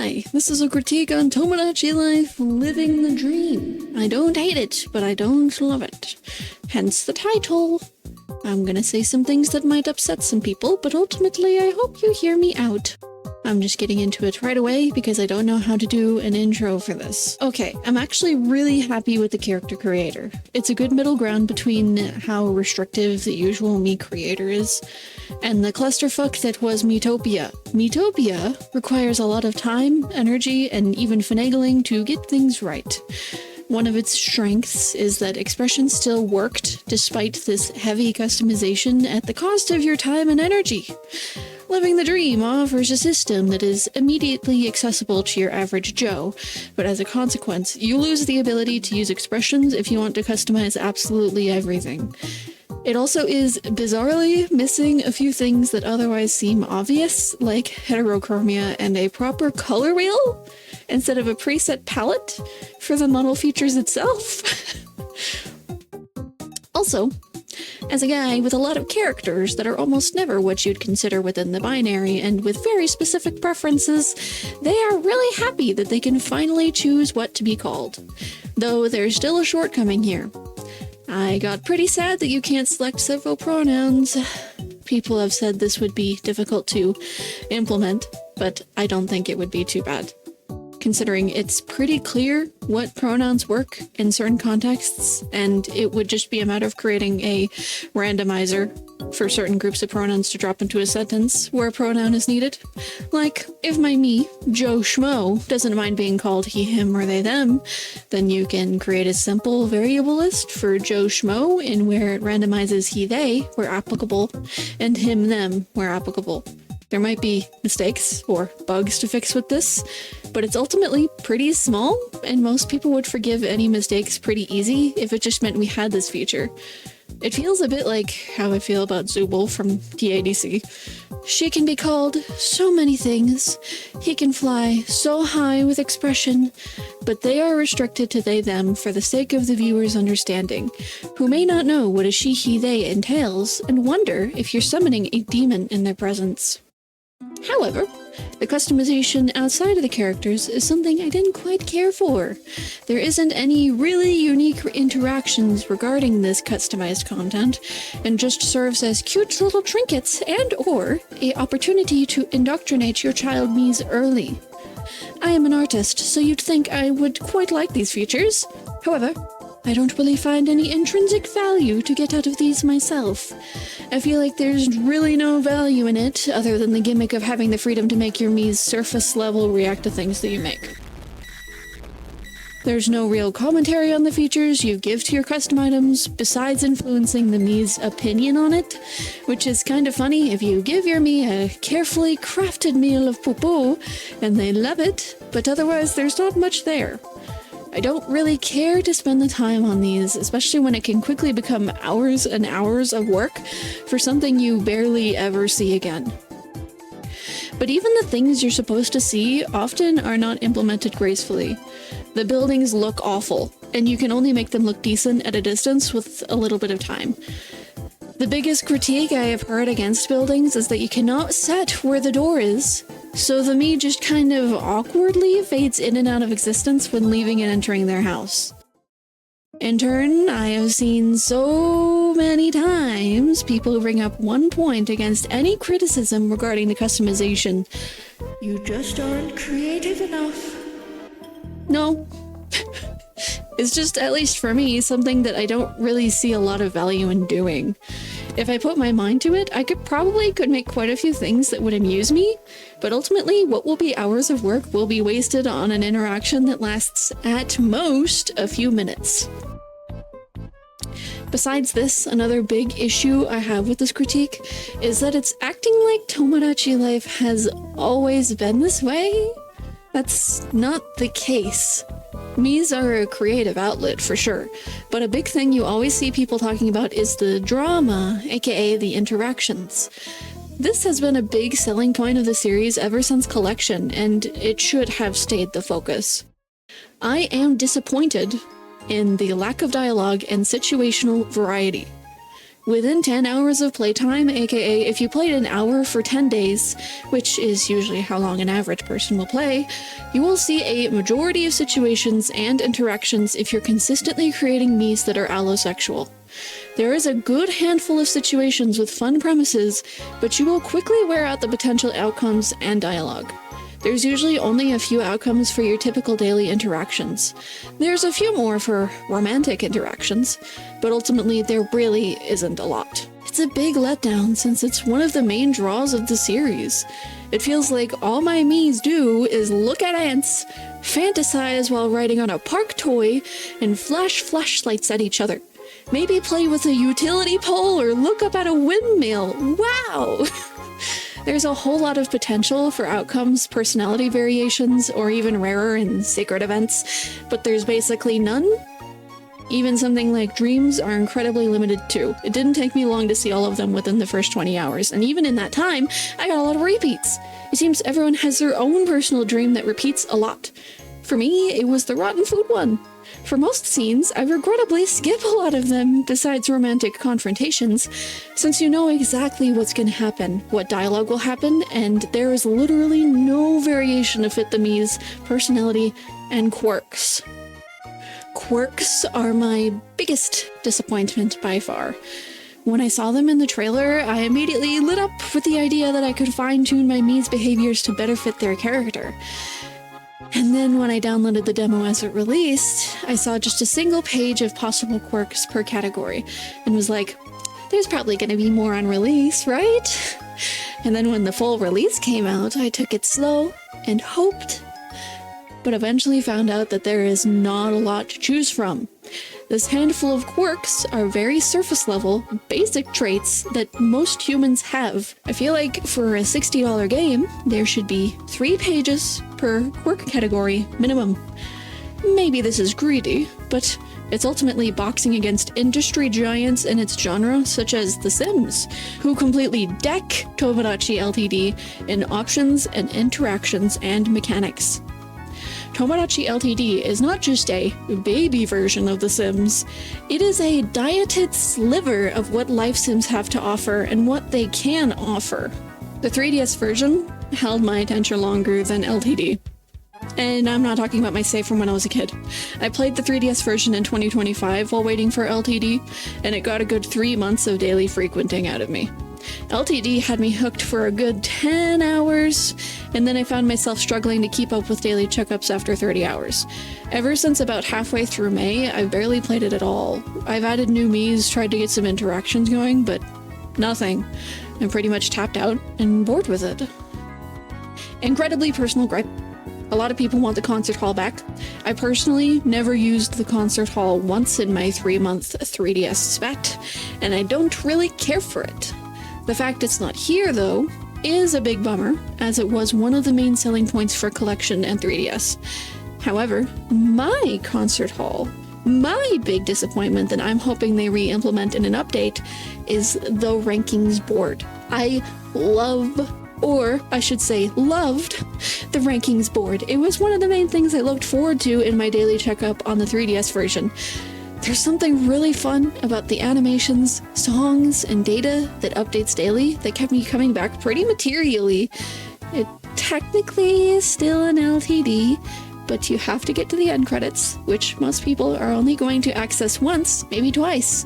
Hi, this is a critique on Tomodachi life, living the dream. I don't hate it, but I don't love it. Hence the title. I'm gonna say some things that might upset some people, but ultimately I hope you hear me out. I'm just getting into it right away because I don't know how to do an intro for this. Okay, I'm actually really happy with the character creator. It's a good middle ground between how restrictive the usual me creator is and the clusterfuck that was Metopia. Metopia requires a lot of time, energy, and even finagling to get things right. One of its strengths is that expression still worked despite this heavy customization at the cost of your time and energy. Living the Dream offers a system that is immediately accessible to your average Joe, but as a consequence, you lose the ability to use expressions if you want to customize absolutely everything. It also is bizarrely missing a few things that otherwise seem obvious, like heterochromia and a proper color wheel, instead of a preset palette for the model features itself. Also, as a guy with a lot of characters that are almost never what you'd consider within the binary and with very specific preferences, they are really happy that they can finally choose what to be called. Though there's still a shortcoming here. I got pretty sad that you can't select several pronouns. People have said this would be difficult to implement, but I don't think it would be too bad, considering it's pretty clear what pronouns work in certain contexts, and it would just be a matter of creating a randomizer for certain groups of pronouns to drop into a sentence where a pronoun is needed. Like, if my me, Joe Schmo, doesn't mind being called he, him, or they, them, then you can create a simple variable list for Joe Schmo in where it randomizes he, they, where applicable, and him, them, where applicable. There might be mistakes or bugs to fix with this, but it's ultimately pretty small, and most people would forgive any mistakes pretty easy if it just meant we had this feature. It feels a bit like how I feel about Zubul from TADC. She can be called so many things, he can fly so high with expression, but they are restricted to they them for the sake of the viewer's understanding, who may not know what a she, he, they entails and wonder if you're summoning a demon in their presence. However, the customization outside of the characters is something I didn't quite care for. There isn't any really unique interactions regarding this customized content, and just serves as cute little trinkets and/or a opportunity to indoctrinate your child me's early. I am an artist, so you'd think I would quite like these features. However, I don't really find any intrinsic value to get out of these myself. I feel like there's really no value in it, other than the gimmick of having the freedom to make your me's surface level react to things that you make. There's no real commentary on the features you give to your custom items, besides influencing the me's opinion on it, which is kind of funny if you give your me a carefully crafted meal of poo-poo, and they love it, but otherwise there's not much there. I don't really care to spend the time on these, especially when it can quickly become hours and hours of work for something you barely ever see again. But even the things you're supposed to see often are not implemented gracefully. The buildings look awful, and you can only make them look decent at a distance with a little bit of time. The biggest critique I have heard against buildings is that you cannot set where the door is, so the me just kind of awkwardly fades in and out of existence when leaving and entering their house. In turn, I have seen so many times people bring up one point against any criticism regarding the customization. You just aren't creative enough. No. It's just, at least for me, something that I don't really see a lot of value in doing. If I put my mind to it, I could make quite a few things that would amuse me, but ultimately what will be hours of work will be wasted on an interaction that lasts at most a few minutes. Besides this, another big issue I have with this critique is that it's acting like Tomodachi life has always been this way. That's not the case. Me's are a creative outlet for sure, but a big thing you always see people talking about is the drama, aka the interactions. This has been a big selling point of the series ever since Collection, and it should have stayed the focus. I am disappointed in the lack of dialogue and situational variety. Within 10 hours of playtime, aka if you played an hour for 10 days, which is usually how long an average person will play, you will see a majority of situations and interactions if you're consistently creating Miis that are allosexual. There is a good handful of situations with fun premises, but you will quickly wear out the potential outcomes and dialogue. There's usually only a few outcomes for your typical daily interactions. There's a few more for romantic interactions, but ultimately there really isn't a lot. It's a big letdown since it's one of the main draws of the series. It feels like all my Miis do is look at ants, fantasize while riding on a park toy, and flash flashlights at each other. Maybe play with a utility pole or look up at a windmill. Wow! There's a whole lot of potential for outcomes, personality variations, or even rarer and sacred events, but there's basically none. Even something like dreams are incredibly limited too. It didn't take me long to see all of them within the first 20 hours, and even in that time, I got a lot of repeats. It seems everyone has their own personal dream that repeats a lot. For me, it was the rotten food one. For most scenes, I regrettably skip a lot of them, besides romantic confrontations, since you know exactly what's going to happen, what dialogue will happen, and there is literally no variation to fit the Mii's personality and quirks. Quirks are my biggest disappointment by far. When I saw them in the trailer, I immediately lit up with the idea that I could fine-tune my Mii's behaviors to better fit their character. And then when I downloaded the demo as it released, I saw just a single page of possible quirks per category, and was like, there's probably going to be more on release, right? And then when the full release came out, I took it slow and hoped, but eventually found out that there is not a lot to choose from. This handful of quirks are very surface level, basic traits that most humans have. I feel like for a $60 game, there should be 3 pages per quirk category minimum. Maybe this is greedy, but it's ultimately boxing against industry giants in its genre, such as The Sims, who completely deck Tomodachi Ltd. In options and interactions and mechanics. Tomodachi Ltd. Is not just a baby version of The Sims, it is a dieted sliver of what Life Sims have to offer and what they can offer. The 3DS version held my attention longer than LTD. And I'm not talking about my save from when I was a kid. I played the 3DS version in 2025 while waiting for LTD, and it got a good 3 months of daily frequenting out of me. LTD had me hooked for a good 10 hours, and then I found myself struggling to keep up with daily checkups after 30 hours. Ever since about halfway through May, I've barely played it at all. I've added new Miis, tried to get some interactions going, but nothing. I'm pretty much tapped out and bored with it. Incredibly personal gripe. A lot of people want the concert hall back. I personally never used the concert hall once in my 3-month 3DS spat, and I don't really care for it. The fact it's not here, though, is a big bummer, as it was one of the main selling points for Collection and 3DS. However, my concert hall, my big disappointment that I'm hoping they re-implement in an update, is the rankings board. I love, or I should say loved, the rankings board. It was one of the main things I looked forward to in my daily checkup on the 3DS version. There's something really fun about the animations, songs, and data that updates daily that kept me coming back pretty materially. It technically is still an LTD, but you have to get to the end credits, which most people are only going to access once, maybe twice.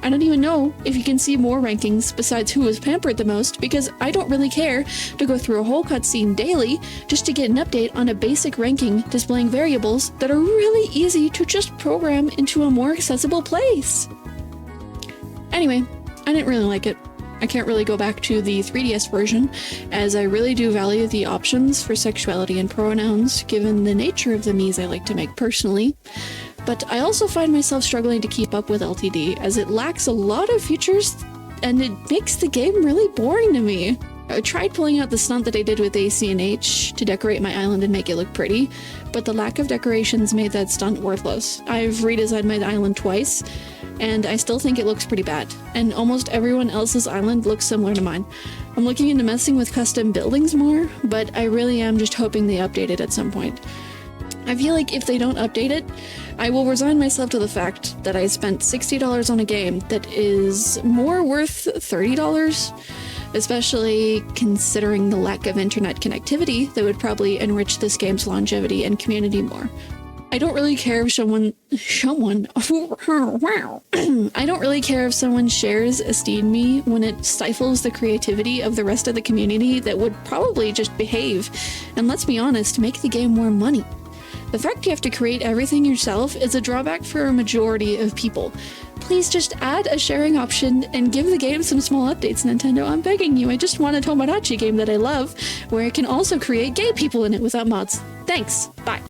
I don't even know if you can see more rankings besides who was pampered the most, because I don't really care to go through a whole cutscene daily just to get an update on a basic ranking displaying variables that are really easy to just program into a more accessible place. Anyway, I didn't really like it. I can't really go back to the 3DS version, as I really do value the options for sexuality and pronouns, given the nature of the Miis I like to make personally. But I also find myself struggling to keep up with LTD, as it lacks a lot of features, and it makes the game really boring to me. I tried pulling out the stunt that I did with AC&H to decorate my island and make it look pretty, but the lack of decorations made that stunt worthless. I've redesigned my island twice, and I still think it looks pretty bad, and almost everyone else's island looks similar to mine. I'm looking into messing with custom buildings more, but I really am just hoping they update it at some point. I feel like if they don't update it, I will resign myself to the fact that I spent $60 on a game that is more worth $30, especially considering the lack of internet connectivity that would probably enrich this game's longevity and community more. I don't really care if I don't really care if someone shares Esteem Me when it stifles the creativity of the rest of the community that would probably just behave and, let's be honest, make the game more money. The fact you have to create everything yourself is a drawback for a majority of people. Please just add a sharing option and give the game some small updates, Nintendo. I'm begging you. I just want a Tomodachi game that I love, where I can also create gay people in it without mods. Thanks. Bye.